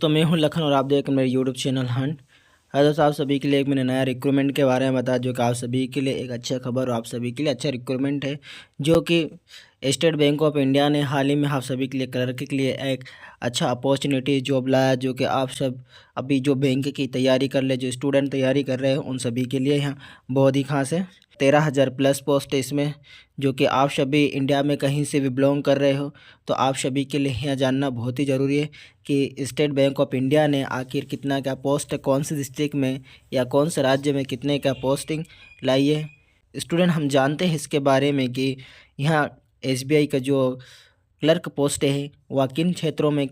दोस्तों, मैं हूं लखन और आप देख रहे हैं मेरे यूट्यूब चैनल हंट। है दोस्तों, आप सभी के लिए एक मैंने नया रिक्रूटमेंट के बारे में बताया, जो कि आप सभी के लिए एक अच्छा खबर और आप सभी के लिए अच्छा रिक्रूटमेंट है, जो कि स्टेट बैंक ऑफ इंडिया ने हाल ही में आप सभी के लिए क्लर्क के लिए एक अच्छा अपॉर्चुनिटी जॉब लाया, जो कि आप सब अभी जो बैंक की तैयारी कर ले, जो स्टूडेंट तैयारी कर रहे हैं, उन सभी के लिए यहाँ बहुत ही खास है। 13,000 प्लस पोस्ट है इसमें, जो कि आप सभी इंडिया में कहीं से भी बिलोंग कर रहे हो, तो आप सभी के लिए यहाँ जानना बहुत ही ज़रूरी है कि स्टेट बैंक ऑफ इंडिया ने आखिर कितना क्या पोस्ट है, कौन से डिस्ट्रिक्ट में या कौन से राज्य में कितने क्या पोस्टिंग लाई है। स्टूडेंट, हम जानते हैं इसके बारे में कि यहाँ एसबीआई का जो क्लर्क पोस्ट है वह किन क्षेत्रों में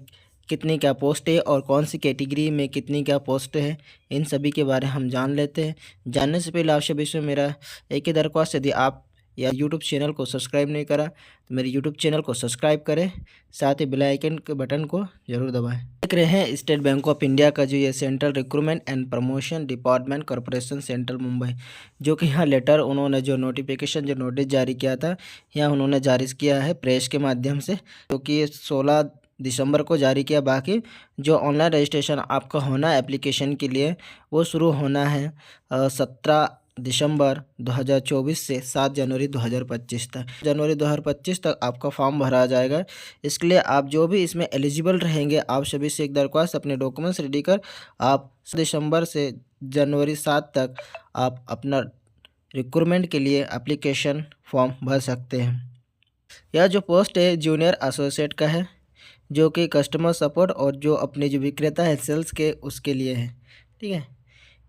कितनी क्या पोस्ट है और कौन सी कैटेगरी में कितनी क्या पोस्ट है, इन सभी के बारे में हम जान लेते हैं। जानने से पहले आप सभी से मेरा एक ही दरख्वास्त, यदि आप या यूट्यूब चैनल को सब्सक्राइब नहीं करा तो मेरे यूट्यूब चैनल को सब्सक्राइब करें, साथ ही बेल आइकन के बटन को जरूर दबाएं। देख रहे हैं स्टेट बैंक ऑफ इंडिया का जो ये central recruitment and promotion department corporation central Mumbai, जो कि यहाँ लेटर उन्होंने जो नोटिफिकेशन जो नोटिस जारी किया था, यहाँ उन्होंने जारी किया है प्रेस के माध्यम से, जो कि 16 दिसंबर को जारी किया। बाकी जो ऑनलाइन रजिस्ट्रेशन आपका होना है एप्लीकेशन के लिए, वो शुरू होना है 17 दिसंबर 2024 से 7 जनवरी 2025 तक। जनवरी 2025 तक आपका फॉर्म भरा जाएगा। इसके लिए आप जो भी इसमें एलिजिबल रहेंगे, आप सभी से एक दरख्वास्त, अपने डॉक्यूमेंट्स रेडी कर आप दिसंबर से जनवरी 7 तक आप अपना रिक्रूटमेंट के लिए एप्लीकेशन फॉर्म भर सकते हैं। यह जो पोस्ट है जूनियर एसोसिएट का है, जो कि कस्टमर सपोर्ट और जो अपने जो विक्रेता है सेल्स के, उसके लिए है। ठीक है,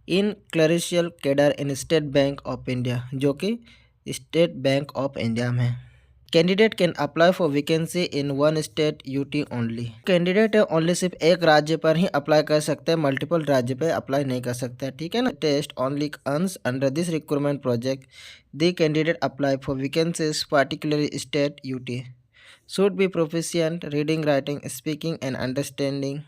in clerical cadre in State Bank of India, जो कि स्टेट बैंक ऑफ इंडिया में है। Candidate can apply for vacancy in one state UT only. Candidate है ओनली सिर्फ एक राज्य पर ही अप्लाई कर सकते हैं, मल्टीपल राज्य पे अप्लाई नहीं कर सकते। ठीक है ना। Test only earns under this recruitment project the candidate apply for vacancies particularly state UT should be proficient reading, writing, speaking and understanding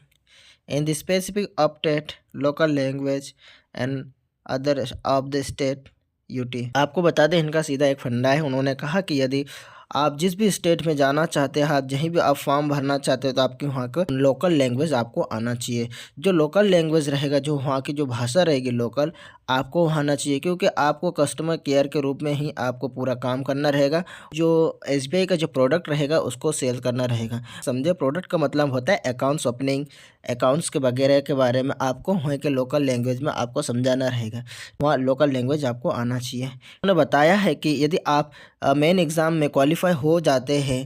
in the specific update local language and other of the state UT। आपको बता दें, इनका सीधा एक फंडा है। उन्होंने कहा कि यदि आप जिस भी स्टेट में जाना चाहते हैं, आप जहीं भी आप फॉर्म भरना चाहते हो, तो आपके वहाँ का लोकल लैंग्वेज आपको आना चाहिए। जो लोकल लैंग्वेज रहेगा, जो वहाँ की जो भाषा रहेगी लोकल, आपको आना चाहिए, क्योंकि आपको कस्टमर केयर के रूप में ही आपको पूरा काम करना रहेगा। जो एसबीआई का जो प्रोडक्ट रहेगा उसको सेल करना रहेगा। समझे, प्रोडक्ट का मतलब होता है अकाउंट्स ओपनिंग, अकाउंट्स के वगैरह के बारे में आपको वहाँ के लोकल लैंग्वेज में आपको समझाना रहेगा। वहाँ लोकल लैंग्वेज आपको आना चाहिए। उन्होंने बताया है कि यदि आप मेन एग्ज़ाम में क्वालिफाई हो जाते हैं,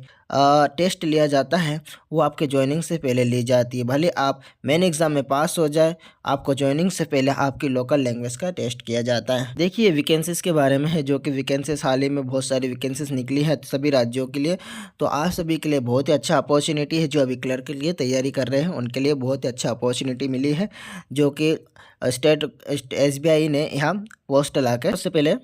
टेस्ट लिया जाता है, वो आपके ज्वाइनिंग से पहले ली जाती है। भले आप मेन एग्ज़ाम में पास हो जाए, आपको ज्वाइनिंग से पहले आपकी लोकल लैंग्वेज का टेस्ट किया जाता है। देखिए वैकेंसीज़ के बारे में है, जो कि वैकेंसीज हाल ही में बहुत सारी वैकेंसीज निकली है सभी राज्यों के लिए। तो आप सभी के लिए बहुत ही अच्छा अपॉर्चुनिटी है। जो अभी क्लर्क के लिए तैयारी कर रहे हैं उनके लिए बहुत ही अच्छा अपॉर्चुनिटी मिली है, जो कि स्टेट एसबीआई ने यहाँ पोस्ट ला कर। सबसे पहले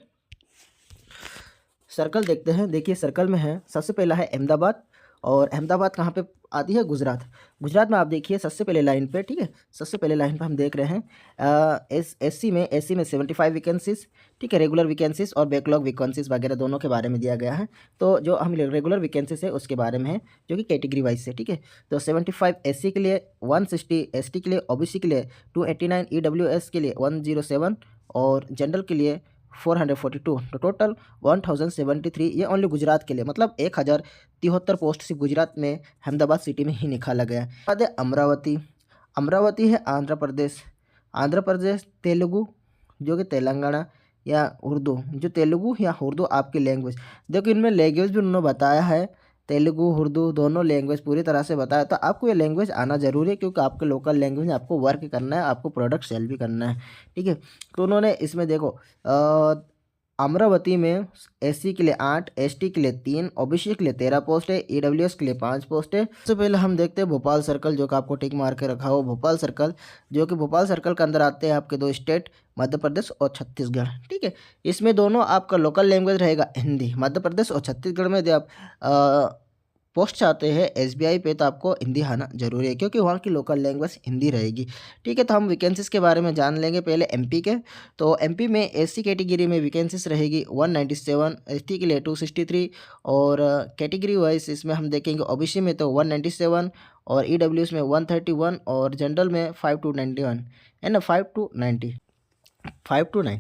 सर्कल देखते हैं। देखिए सर्कल में है, सबसे पहला है अहमदाबाद, और अहमदाबाद कहाँ पे आती है? गुजरात। गुजरात में आप देखिए सबसे पहले लाइन पे, ठीक है, सबसे पहले लाइन पे हम देख रहे हैं एससी में 75 वैकेंसीज, ठीक है, रेगुलर वैकेंसीज और बैकलॉग वैकेंसीज वगैरह दोनों के बारे में दिया गया है। तो जो हम रेगुलर वैकेंसीज है उसके बारे में है, जो कि कैटेगरी वाइज से, ठीक है। तो 75 एससी के लिए, 160 एसटी के लिए, ओबीसी के लिए 289, ईडब्ल्यूएस के लिए 107 और जनरल के लिए 442, तो टोटल 1073। ये ओनली गुजरात के लिए, मतलब 1073 पोस्ट सिर्फ गुजरात में अहमदाबाद सिटी में ही निकाला गया है। बाद है अमरावती। अमरावती है आंध्र प्रदेश। आंध्र प्रदेश तेलुगु, जो कि तेलंगाना या उर्दू, जो तेलुगु या उर्दू आपकी लैंग्वेज। देखो इनमें लैंग्वेज भी उन्होंने बताया है, तेलुगु उर्दू दोनों लैंग्वेज पूरी तरह से बताया। तो आपको ये लैंग्वेज आना जरूरी है, क्योंकि आपके लोकल लैंग्वेज में आपको वर्क करना है, आपको प्रोडक्ट सेल भी करना है, ठीक है। तो उन्होंने इसमें देखो अमरावती में एससी के लिए 8, एसटी के लिए 3, ओबीसी के लिए 13 पोस्ट है, ईडब्ल्यूएस के लिए 5 पोस्ट है। सबसे पहले हम देखते हैं भोपाल सर्कल, जो कि आपको टिक मार के रखा हो, भोपाल सर्कल, जो कि भोपाल सर्कल के अंदर आते हैं आपके दो स्टेट, मध्य प्रदेश और छत्तीसगढ़, ठीक है। इसमें दोनों आपका लोकल लैंग्वेज रहेगा हिंदी। मध्य प्रदेश और छत्तीसगढ़ में जब पोस्ट चाहते हैं एसबीआई पे तो आपको हिंदी आना जरूरी है, क्योंकि वहाँ की लोकल लैंग्वेज हिंदी रहेगी। ठीक है, तो हम वैकेंसीज के बारे में जान लेंगे पहले एमपी के। तो एमपी में एससी कैटेगरी में वैकेंसीज रहेगी 197, एसटी के लिए 263, और कैटेगरी वाइज इसमें हम देखेंगे ओबीसी में तो 197, और ईडब्ल्यूएस में 131, और जनरल में 5 to 91 है ना, 5 to 9।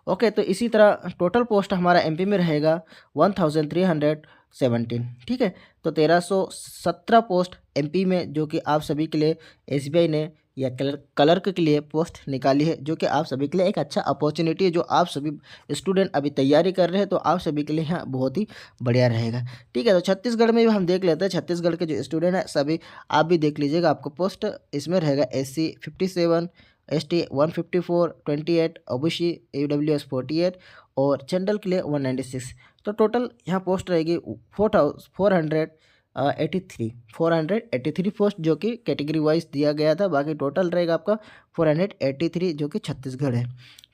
ओके, तो इसी तरह टोटल पोस्ट हमारा एमपी में रहेगा 1317। ठीक है, तो 1317 पोस्ट एमपी में, जो कि आप सभी के लिए एसबीआई ने या क्लर्क के लिए पोस्ट निकाली है, जो कि आप सभी के लिए एक अच्छा अपॉर्चुनिटी है। जो आप सभी स्टूडेंट अभी तैयारी कर रहे हैं तो आप सभी के लिए यहाँ बहुत ही बढ़िया रहेगा। ठीक है, तो छत्तीसगढ़ में भी हम देख लेते हैं। छत्तीसगढ़ के जो स्टूडेंट हैं सभी आप भी देख लीजिएगा, आपको पोस्ट इसमें रहेगा एससी 57, एसटी 154, 28, ओबीसी ईडब्ल्यूएस 48, और जनरल के लिए 196। तो टोटल यहाँ पोस्ट रहेगी 483 पोस्ट, जो कि कैटेगरी वाइज दिया गया था। बाकी टोटल रहेगा आपका 483, जो कि छत्तीसगढ़ है।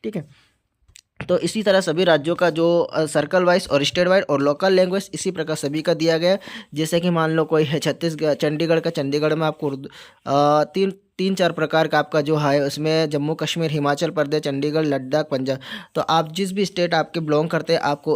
ठीक है, तो इसी तरह सभी राज्यों का जो सर्कल वाइज और स्टेट वाइज और लोकल लैंग्वेज इसी प्रकार सभी का दिया गया है। जैसे कि मान लो कोई है छत्तीसगढ़, चंडीगढ़ का, चंडीगढ़ में आपको तीन चार प्रकार का आपका जो है उसमें जम्मू कश्मीर, हिमाचल प्रदेश, चंडीगढ़, लद्दाख, पंजाब। तो आप जिस भी स्टेट आपके बिलोंग करते हैं आपको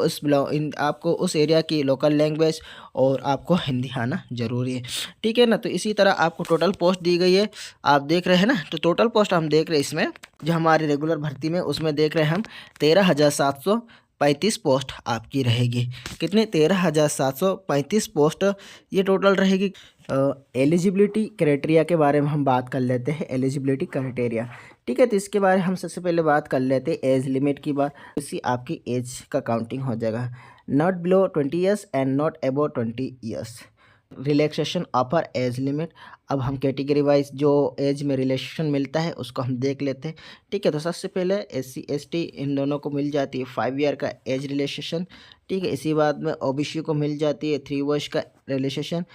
उस एरिया की लोकल लैंग्वेज और आपको हिंदी आना जरूरी है। ठीक है ना, तो इसी तरह आपको टोटल पोस्ट दी गई है, आप देख रहे हैं ना। तो टोटल पोस्ट हम देख रहे हैं इसमें, जो हमारी रेगुलर भर्ती में उसमें देख रहे हैं हम 13,735 पोस्ट आपकी रहेगी। कितने? 13,735 पोस्ट ये टोटल रहेगी। एलिजिबिलिटी क्राइटेरिया के बारे में हम बात कर लेते हैं। एलिजिबिलिटी क्राइटेरिया, ठीक है, तो इसके बारे में हम सबसे पहले बात कर लेते हैं एज लिमिट की बात। इसी आपकी एज का काउंटिंग हो जाएगा, not below 20 years and not above 20 years. Relaxation upper age limit, अब हम कैटेगरी वाइज जो एज में रिलैक्सेशन मिलता है उसको हम देख लेते हैं। ठीक है, तो सबसे पहले एससी एसटी इन दोनों को मिल जाती है 5 ईयर का एज रिलैक्सेशन। ठीक है, इसी बाद में ओबीसी को मिल जाती है 3 वर्ष का रिलैक्सेशन।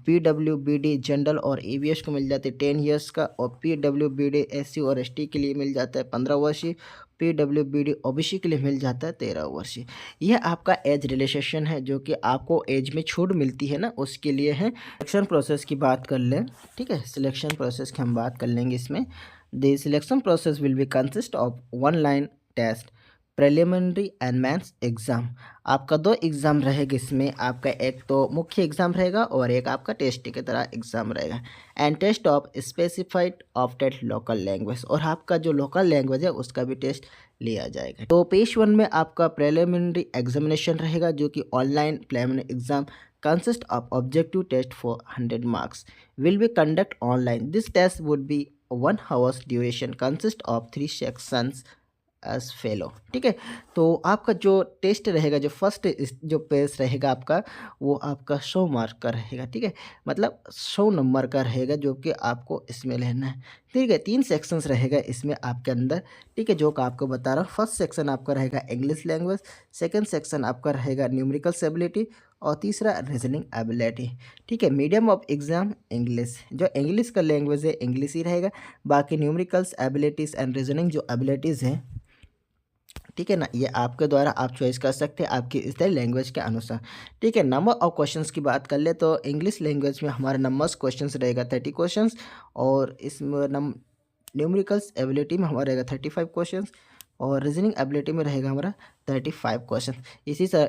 पीडब्ल्यूबीडी जनरल और ईवीएस को मिल जाती है 10 ईयर्स का, और पीडब्ल्यूबीडी एससी और एसटी के लिए मिल जाता है 15 वर्षीय। पीडब्ल्यूबीडी ओबीसी के लिए मिल जाता है 13 वर्षीय। यह आपका एज रिलैक्सेशन है, जो कि आपको एज में छूट मिलती है ना, उसके लिए है। सिलेक्शन प्रोसेस की बात कर लें। ठीक है, सिलेक्शन प्रोसेस की हम बात कर लेंगे इसमें। The selection process will be consist of 1 line test, preliminary and mains exam. आपका 2 एग्ज़ाम रहेगा इसमें। आपका एक तो मुख्य एग्ज़ाम रहेगा और एक आपका टेस्ट की तरह एग्ज़ाम रहेगा। And test of specified opted local language, और आपका जो लोकल लैंग्वेज है उसका भी टेस्ट लिया जाएगा। तो पेज 1 में आपका प्रिलिमिनरी एग्जामिनेशन रहेगा, जो कि online preliminary exam consist of objective test for 100 marks will be conduct online. This test would be 1 hours duration, consist of 3 sections as follow. ठीक है, तो आपका जो टेस्ट रहेगा, जो फर्स्ट जो पेज रहेगा आपका, वो आपका 100 मार्क का रहेगा। ठीक है, मतलब 100 नंबर का रहेगा, जो कि आपको इसमें लेना है। ठीक है, 3 सेक्शंस रहेगा इसमें आपके अंदर। ठीक है, जो कि आपको बता रहा हूँ। फर्स्ट सेक्शन आपका रहेगा इंग्लिश लैंग्वेज, सेकंड सेक्शन आपका रहेगा न्यूमेरिकल्स एबिलिटी, और तीसरा रीजनिंग एबिलिटी। ठीक है, मीडियम ऑफ एग्जाम इंग्लिश, जो इंग्लिश का लैंग्वेज है इंग्लिश ही रहेगा। बाकी न्यूमेरिकल्स एबिलिटीज़ एंड रीजनिंग जो एबिलिटीज़ हैं, ठीक है ना, ये आपके द्वारा आप चॉइस कर सकते हैं आपकी इस लैंग्वेज के अनुसार। ठीक है, नंबर ऑफ क्वेश्चंस की बात कर ले तो इंग्लिश लैंग्वेज में हमारा नंबर्स क्वेश्चंस रहेगा 30 क्वेश्चंस, और इसमें न्यूमेरिकल्स एबिलिटी में हमारा रहेगा 35 क्वेश्चंस, और रीजनिंग एबिलिटी में रहेगा हमारा 35 क्वेश्चन।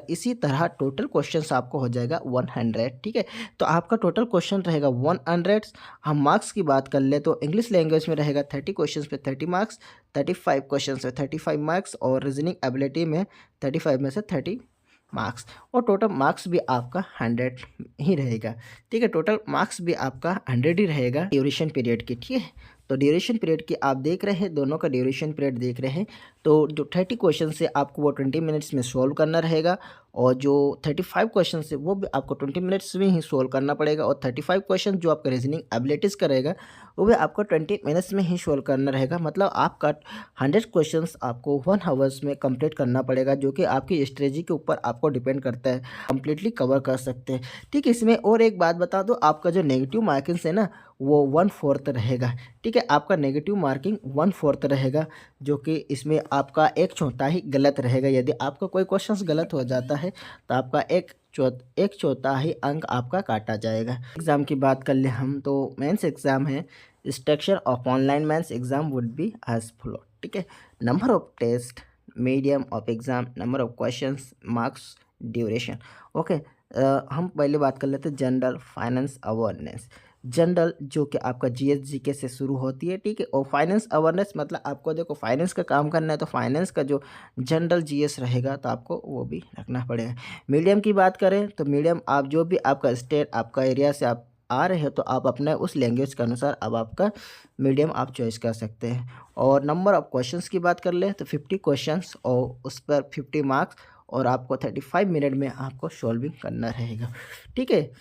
इसी तरह टोटल क्वेश्चंस आपको हो जाएगा 100। ठीक है, तो आपका टोटल क्वेश्चन रहेगा 100। हम मार्क्स की बात कर ले तो इंग्लिश लैंग्वेज में रहेगा 30 क्वेश्चन पे 30 मार्क्स, 35 क्वेश्चन पे 35 मार्क्स, और रीजनिंग एबिलिटी में 35 में से 30 मार्क्स, और टोटल मार्क्स भी आपका 100 ही रहेगा। ठीक है, टोटल मार्क्स भी आपका 100 ही रहेगा ड्यूरेशन पीरियड की। ठीक है, तो ड्यूरेशन पीरियड की आप देख रहे हैं, दोनों का ड्यूरेशन पीरियड देख रहे हैं। तो जो 30 क्वेश्चन से आपको वो 20 मिनट्स में सॉल्व करना रहेगा, और जो 35 क्वेश्चन से वो भी आपको 20 मिनट्स में ही सॉल्व करना पड़ेगा, और 35 क्वेश्चन जो आपका रीजनिंग एबिलिटीज़ का रहेगा वो भी आपको 20 मिनट्स में ही सॉल्व करना रहेगा। मतलब आपका 100 क्वेश्चंस आपको 1 आवर्स में कंप्लीट करना पड़ेगा, जो कि आपकी स्ट्रेटजी के ऊपर आपको डिपेंड करता है, कंप्लीटली कवर कर सकते हैं। ठीक है, इसमें और एक बात बता दो, आपका जो नेगेटिव मार्किंग्स है ना वो 1/4 रहेगा। ठीक है, आपका नेगेटिव मार्किंग 1/4 रहेगा, जो कि इसमें आपका 1/4 गलत रहेगा। यदि आपका कोई क्वेश्चन गलत हो जाता है तो आपका 1/4 एक चौथाई अंक आपका काटा जाएगा। एग्ज़ाम की बात कर ले हम तो मेंस एग्ज़ाम है, structure of online mains exam would be as follow. ठीक है, number of test, medium of exam, number of questions, marks, duration. Okay, हम पहले बात कर लेते हैं जनरल फाइनेंस अवेयरनेस। जनरल जो कि आपका जीएस जीके से शुरू होती है, ठीक है, और फाइनेंस अवेयरनेस मतलब आपको देखो फाइनेंस का काम करना है तो फाइनेंस का जो जनरल जीएस रहेगा तो आपको वो भी रखना पड़ेगा। मीडियम की बात करें तो मीडियम आप जो भी आपका स्टेट आपका एरिया से आप आ रहे हो तो आप अपने उस लैंग्वेज के अनुसार अब आपका मीडियम आप चॉइस कर सकते हैं। और नंबर ऑफ क्वेश्चंस की बात कर ले तो 50 क्वेश्चंस और उस पर 50 मार्क्स, और आपको 35 मिनट में आपको सॉल्विंग करना रहेगा। ठीक है,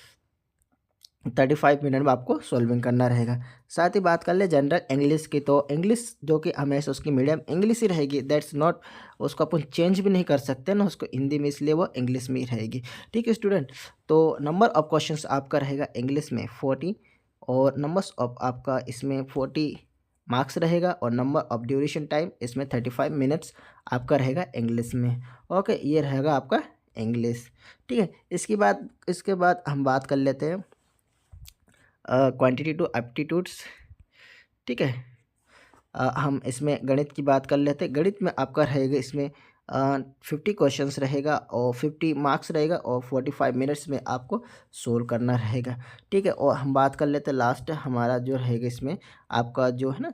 35 मिनट में आपको सॉल्विंग करना रहेगा। साथ ही बात कर ले जनरल इंग्लिश की, तो इंग्लिश जो कि हमेशा उसकी मीडियम इंग्लिश ही रहेगी, दैट्स नॉट, उसको अपन चेंज भी नहीं कर सकते ना उसको हिंदी में, इसलिए वो इंग्लिश में ही रहेगी। ठीक है स्टूडेंट, तो नंबर ऑफ क्वेश्चंस आपका रहेगा इंग्लिश में 40, और नंबर्स ऑफ आपका इसमें 40 मार्क्स रहेगा, और नंबर ऑफ ड्यूरेशन टाइम इसमें 35 मिनट्स आपका रहेगा इंग्लिश में। ओके, ये रहेगा आपका इंग्लिश। ठीक है, इसके बाद हम बात कर लेते हैं क्वांटिटेटिव एप्टीट्यूड्स। ठीक है, हम इसमें गणित की बात कर लेते हैं। गणित में आपका रहेगा इसमें 50 क्वेश्चंस रहेगा और 50 मार्क्स रहेगा, और 45 मिनट्स में आपको सोल्व करना रहेगा। ठीक है, और हम बात कर लेते हैं लास्ट हमारा जो रहेगा इसमें आपका जो है ना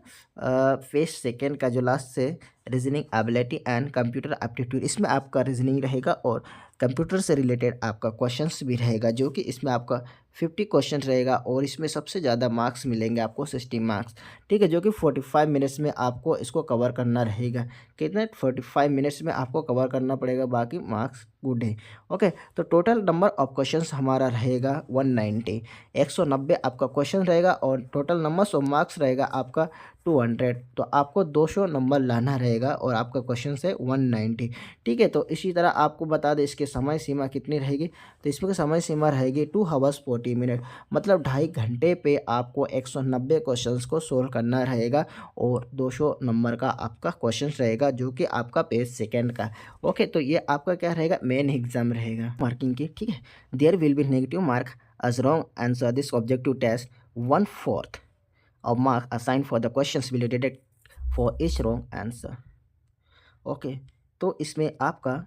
फेस सेकेंड का जो लास्ट से reasoning ability and computer aptitude, इसमें आपका रीजनिंग रहेगा और कंप्यूटर से रिलेटेड आपका क्वेश्चंस भी रहेगा, जो कि इसमें आपका 50 क्वेश्चन रहेगा, और इसमें सबसे ज़्यादा मार्क्स मिलेंगे आपको 60 मार्क्स। ठीक है, जो कि 45 मिनट्स में आपको इसको कवर करना रहेगा। कितने 45 मिनट्स में आपको कवर करना पड़ेगा, बाकी मार्क्स गुड है। ओके, तो टोटल नंबर ऑफ क्वेश्चंस हमारा रहेगा 190, 190 आपका क्वेश्चन रहेगा, और टोटल नंबर्स ऑफ मार्क्स रहेगा आपका 200, तो आपको 200 नंबर लाना रहेगा, और आपका क्वेश्चन है 190। ठीक है, तो इसी तरह आपको बता दें इसके समय सीमा कितनी रहेगी, तो इसमें समय सीमा रहेगी 2 आवर्स 40 मिनट, मतलब 2.5 घंटे पे आपको 190 क्वेश्चंस को सोल्व करना रहेगा, और 200 नंबर का आपका क्वेश्चन रहेगा, जो कि आपका पेज सेकेंड का। ओके, तो ये आपका क्या रहेगा, मेन एग्जाम रहेगा मार्किंग की। ठीक है, there will be negative mark as wrong answer this objective test, 1/4 of mark assigned for the questions will be deducted for each wrong answer. Okay, तो इसमें आपका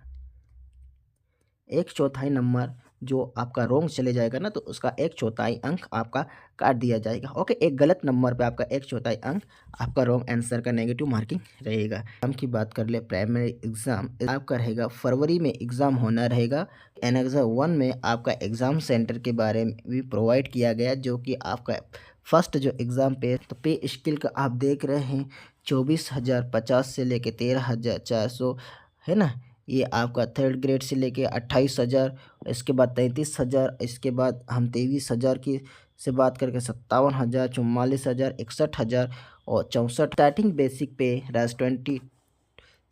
1/4 नंबर जो आपका रॉन्ग चले जाएगा ना, तो उसका 1/4 अंक आपका काट दिया जाएगा। ओके, एक गलत नंबर पे आपका 1/4 अंक आपका रॉन्ग आंसर का नेगेटिव मार्किंग रहेगा। हम की बात कर ले प्राइमरी एग्जाम आपका रहेगा फरवरी में एग्ज़ाम होना रहेगा। एनेक्सा 1 में आपका एग्ज़ाम सेंटर के बारे में भी प्रोवाइड किया गया, जो कि आपका फर्स्ट जो एग्ज़ाम पे स्किल का आप देख रहे हैं 24,050 से लेके 13,400 है ना। ये आपका थर्ड ग्रेड से लेके 28,000, इसके बाद 33,000, इसके बाद हम 23,000 की से बात करके 57,000, 44,000, 61,000 और 64। स्टार्टिंग बेसिक पे राज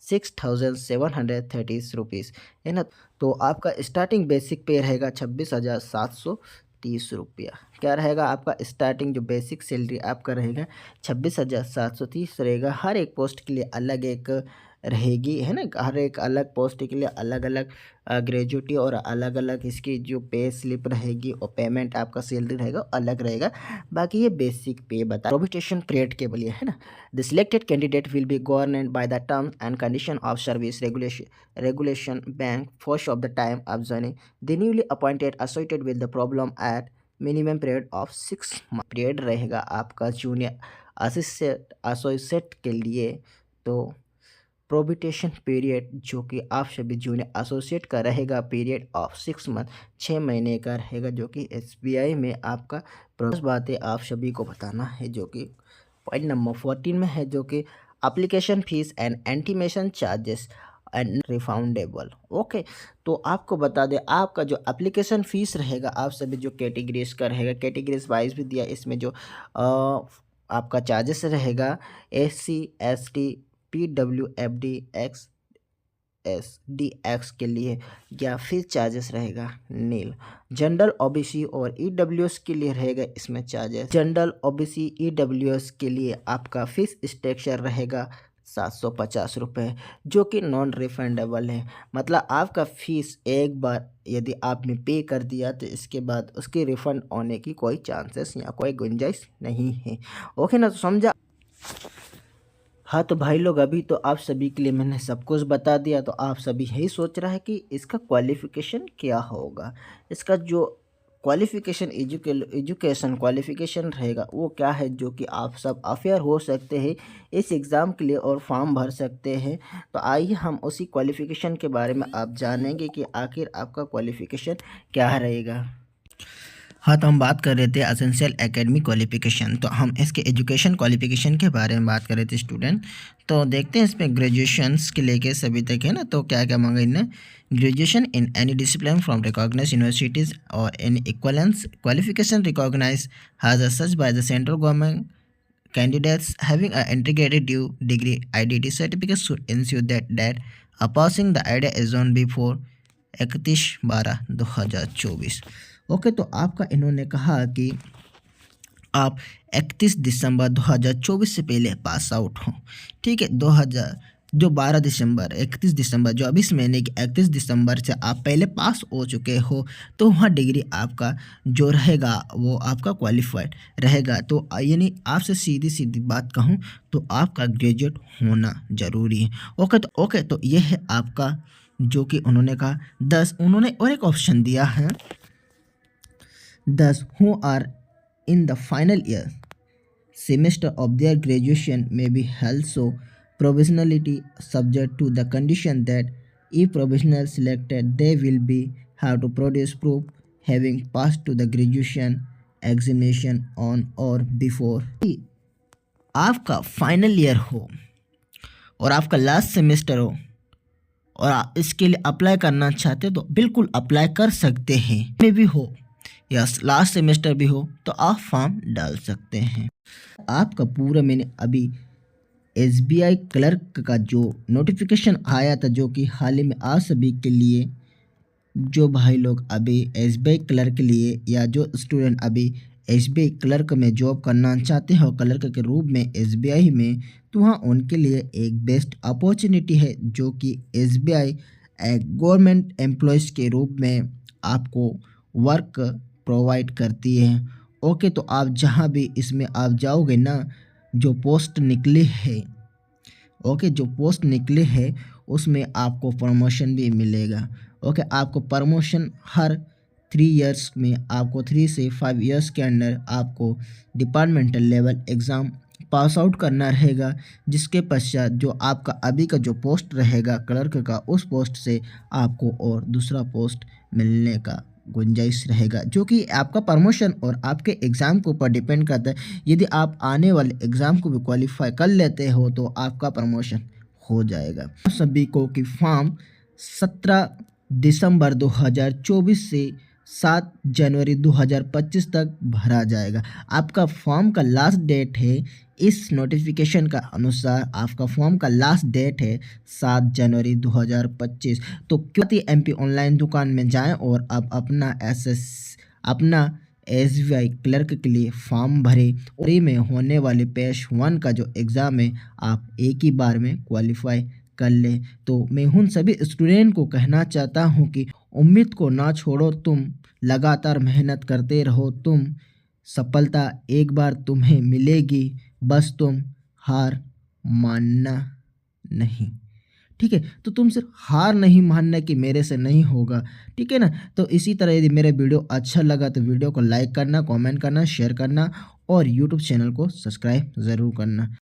26,730 रुपीज़ है ना। तो आपका स्टार्टिंग बेसिक पे रहेगा 26,730 रुपया। क्या रहेगा आपका स्टार्टिंग जो बेसिक सैलरी आपका रहेगा 26,730 रहेगा। हर एक पोस्ट के लिए अलग एक रहेगी है ना, हर एक अलग पोस्ट के लिए अलग अलग ग्रेजुएटी और अलग अलग इसकी जो पे स्लिप रहेगी और पेमेंट आपका सैलरी रहेगा अलग रहेगा। बाकी ये बेसिक पे बता प्रोबिटेशन पीरियड के लिए है ना। The selected candidate will be governed by the terms and condition of service regulation bank first of the time of joining the newly appointed associated with the problem at minimum period of 6 period रहेगा आपका junior associate के लिए। तो प्रोबिटेशन period जो कि आप सभी junior associate का रहेगा पीरियड ऑफ 6 मंथ 6 महीने का रहेगा, जो कि एसबीआई में आपका प्रोसेस बातें आप सभी को बताना है, जो कि पॉइंट नंबर 14 में है, जो कि application fees and intimation charges and refundable. Okay, तो आपको बता दें आपका जो एप्लीकेशन फ़ीस रहेगा आप सभी जो कैटेगरीज का रहेगा, कैटेगरीज वाइज भी दिया इसमें जो आपका चार्जेस रहेगा SC ST PWFD XSDX के लिए या फीस चार्जेस रहेगा नील। जनरल OBC और EWS के लिए रहेगा इसमें चार्जेस। जनरल OBC EWS के लिए आपका फीस स्ट्रक्चर रहेगा ₹750 जो कि नॉन रिफंडेबल है। मतलब आपका फ़ीस एक बार यदि आपने पे कर दिया तो इसके बाद उसकी रिफ़ंड होने की कोई चांसेस या कोई गुंजाइश नहीं है। ओके ना, तो समझा? हाँ तो भाई लोग, अभी तो आप सभी के लिए मैंने सब कुछ बता दिया, तो आप सभी यही सोच रहा है कि इसका क्वालिफ़िकेशन क्या होगा। इसका जो एजुकेशन क्वालिफ़िकेशन रहेगा वो क्या है, जो कि आप सब अफेयर हो सकते हैं इस एग्ज़ाम के लिए और फॉर्म भर सकते हैं। तो आइए हम उसी क्वालिफ़िकेशन के बारे में आप जानेंगे कि आखिर आपका क्वालिफ़िकेशन क्या रहेगा। हाँ तो हम बात कर रहे थे एसेंशियल एकेडमिक क्वालिफिकेशन, तो हम इसके एजुकेशन क्वालिफिकेशन के बारे में बात कर रहे थे स्टूडेंट। तो देखते हैं इसमें ग्रेजुएशंस के लेके सभी तक है ना, तो क्या क्या मांगा इन्हें। Graduation in any discipline from recognised universities और any equivalence qualification recognised as such by the central government. Candidates having an integrated degree IDT certificate should ensure that passing the IDA exam before 31/12/2024। Okay, तो आपका इन्होंने कहा कि आप 31 दिसंबर 2024 से पहले pass out हो। ठीक है, 31 दिसंबर जो अब इस महीने की 31 दिसंबर से आप पहले पास हो चुके हो, तो वहाँ डिग्री आपका जो रहेगा वो आपका क्वालिफाइड रहेगा। तो यानी आपसे सीधी सीधी बात कहूँ तो आपका ग्रेजुएट होना ज़रूरी है। ओके, तो ये है आपका जो कि उन्होंने कहा 10। उन्होंने और एक ऑप्शन दिया है 10 who are in the final year semester of their graduation may be held so provisionality subject to the condition that if provisional selected they will be have to produce proof having passed to the graduation examination on or before। आपका final year हो और आपका last semester हो और आप इसके लिए apply करना चाहते हो तो बिल्कुल अप्लाई कर सकते हैं। में भी हो या लास्ट सेमेस्टर भी हो तो आप फॉर्म डाल सकते हैं। आपका पूरा मैंने अभी SBI क्लर्क का जो नोटिफिकेशन आया था, जो कि हाल ही में आप सभी के लिए जो भाई लोग अभी SBI क्लर्क के लिए या जो स्टूडेंट अभी SBI क्लर्क में जॉब करना चाहते हो क्लर्क के रूप में SBI में, तो वहाँ उनके लिए एक बेस्ट अपॉर्चुनिटी है जो कि SBI गवर्नमेंट एम्प्लॉयज़ के रूप में आपको वर्क प्रोवाइड करती है। ओके, तो आप जहाँ भी इसमें आप जाओगे ना, जो पोस्ट निकले है जो पोस्ट निकले है उसमें आपको प्रमोशन भी मिलेगा। ओके, आपको प्रमोशन हर 3 इयर्स में, आपको 3 से 5 इयर्स के अंदर आपको departmental level exam pass out करना रहेगा, जिसके पश्चात जो आपका अभी का जो पोस्ट रहेगा क्लर्क का, उस पोस्ट से आपको और दूसरा पोस्ट मिलने का गुंजाइश रहेगा, जो कि आपका प्रमोशन और आपके एग्ज़ाम के ऊपर डिपेंड करता है। यदि आप आने वाले एग्ज़ाम को भी क्वालिफाई कर लेते हो तो आपका प्रमोशन हो जाएगा। सभी को कि फॉर्म 17 दिसंबर 2024 से 7 जनवरी 2025 तक भरा जाएगा। आपका फॉर्म का लास्ट डेट है, इस नोटिफिकेशन का अनुसार आपका फॉर्म का लास्ट डेट है 7 जनवरी 2025। तो क्यों MP ऑनलाइन दुकान में जाएं और आप अपना SBI क्लर्क के लिए फॉर्म भरें और में होने वाले पेश 1 का जो एग्ज़ाम है आप एक ही बार में क्वालिफाई कर ले। तो मैं उन सभी स्टूडेंट को कहना चाहता हूं कि उम्मीद को ना छोड़ो, तुम लगातार मेहनत करते रहो, तुम सफलता एक बार तुम्हें मिलेगी, बस तुम हार मानना नहीं। ठीक है, तो तुम सिर्फ हार नहीं मानना कि मेरे से नहीं होगा। ठीक है ना, तो इसी तरह यदि मेरा वीडियो अच्छा लगा तो वीडियो को लाइक करना, कमेंट करना, शेयर करना और यूट्यूब चैनल को सब्सक्राइब ज़रूर करना।